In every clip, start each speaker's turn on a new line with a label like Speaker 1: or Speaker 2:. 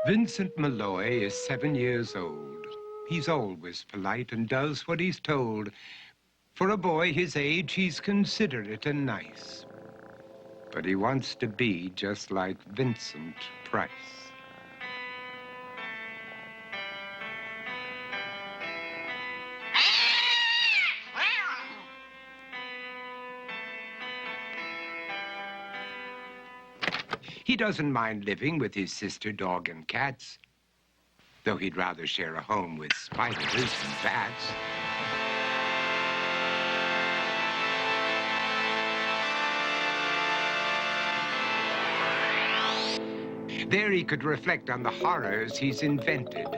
Speaker 1: Vincent Malloy is 7 years old. He's always polite and does what he's told. For a boy his age, he's considerate and nice. But he wants to be just like Vincent Price. He doesn't mind living with his sister, dog, and cats, though he'd rather share a home with spiders and bats. There he could reflect on the horrors he's invented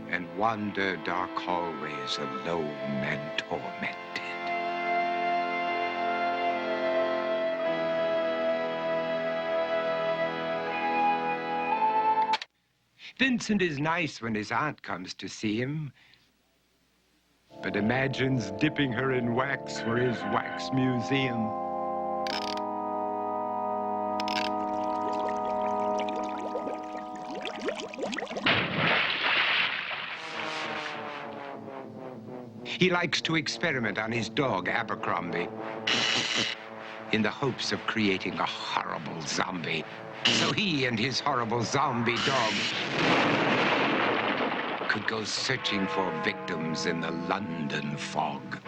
Speaker 1: and wander dark hallways alone and tormented. Vincent is nice when his aunt comes to see him, but imagines dipping her in wax for his wax museum. He likes to experiment on his dog, Abercrombie, in the hopes of creating a horrible zombie. So he and his horrible zombie dog could go searching for victims in the London fog.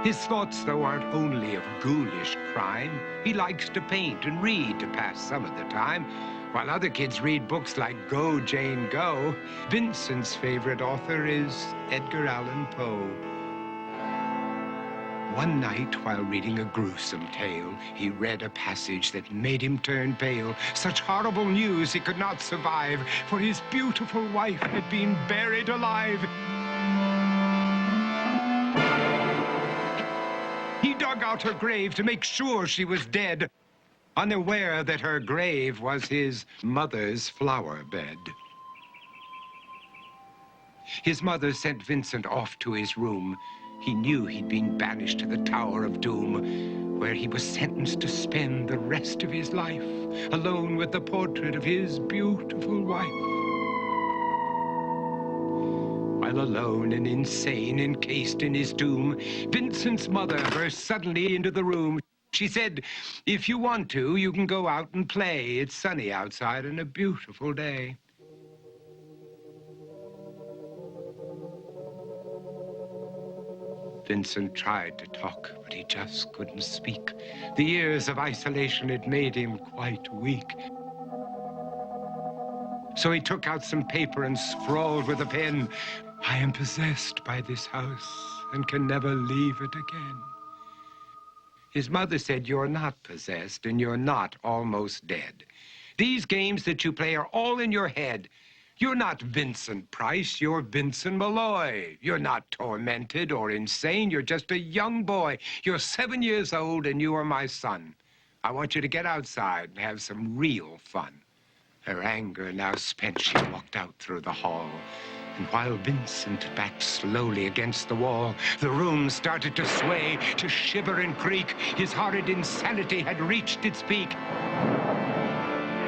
Speaker 1: His thoughts, though, aren't only of ghoulish crime. He likes to paint and read to pass some of the time. While other kids read books like Go, Jane, Go, Vincent's favorite author is Edgar Allan Poe. One night, while reading a gruesome tale, he read a passage that made him turn pale. Such horrible news he could not survive, for his beautiful wife had been buried alive. He dug out her grave to make sure she was dead, unaware that her grave was his mother's flower bed. His mother sent Vincent off to his room. He knew he'd been banished to the Tower of Doom, where he was sentenced to spend the rest of his life alone with the portrait of his beautiful wife. While alone and insane, encased in his tomb, Vincent's mother burst suddenly into the room. She said, "If you want to, you can go out and play. It's sunny outside and a beautiful day." Vincent tried to talk, but he just couldn't speak. The years of isolation had made him quite weak. So he took out some paper and scrawled with a pen, "I am possessed by this house and can never leave it again." His mother said, "You're not possessed and you're not almost dead. These games that you play are all in your head. You're not Vincent Price, you're Vincent Malloy. You're not tormented or insane, you're just a young boy. You're 7 years old and you are my son. I want you to get outside and have some real fun." Her anger now spent, she walked out through the hall. And while Vincent backed slowly against the wall, the room started to sway, to shiver and creak. His horrid insanity had reached its peak.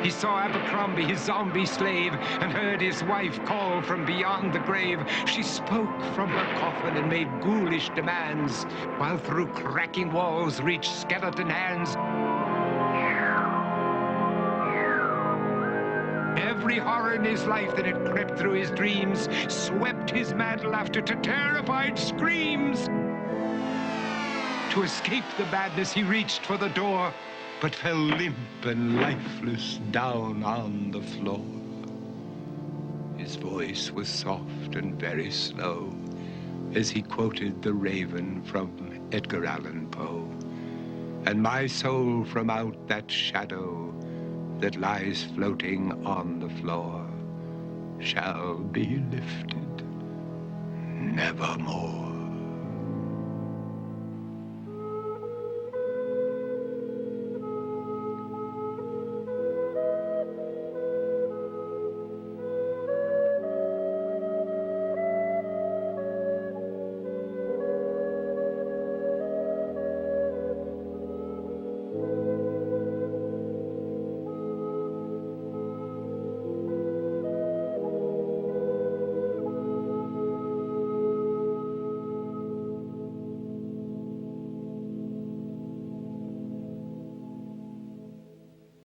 Speaker 1: He saw Abercrombie, his zombie slave, and heard his wife call from beyond the grave. She spoke from her coffin and made ghoulish demands, while through cracking walls reached skeleton hands. Every horror in his life that had crept through his dreams swept his mad laughter to terrified screams. To escape the madness, he reached for the door, but fell limp and lifeless down on the floor. His voice was soft and very slow as he quoted The Raven from Edgar Allan Poe. "And my soul from out that shadow that lies floating on the floor shall be lifted nevermore."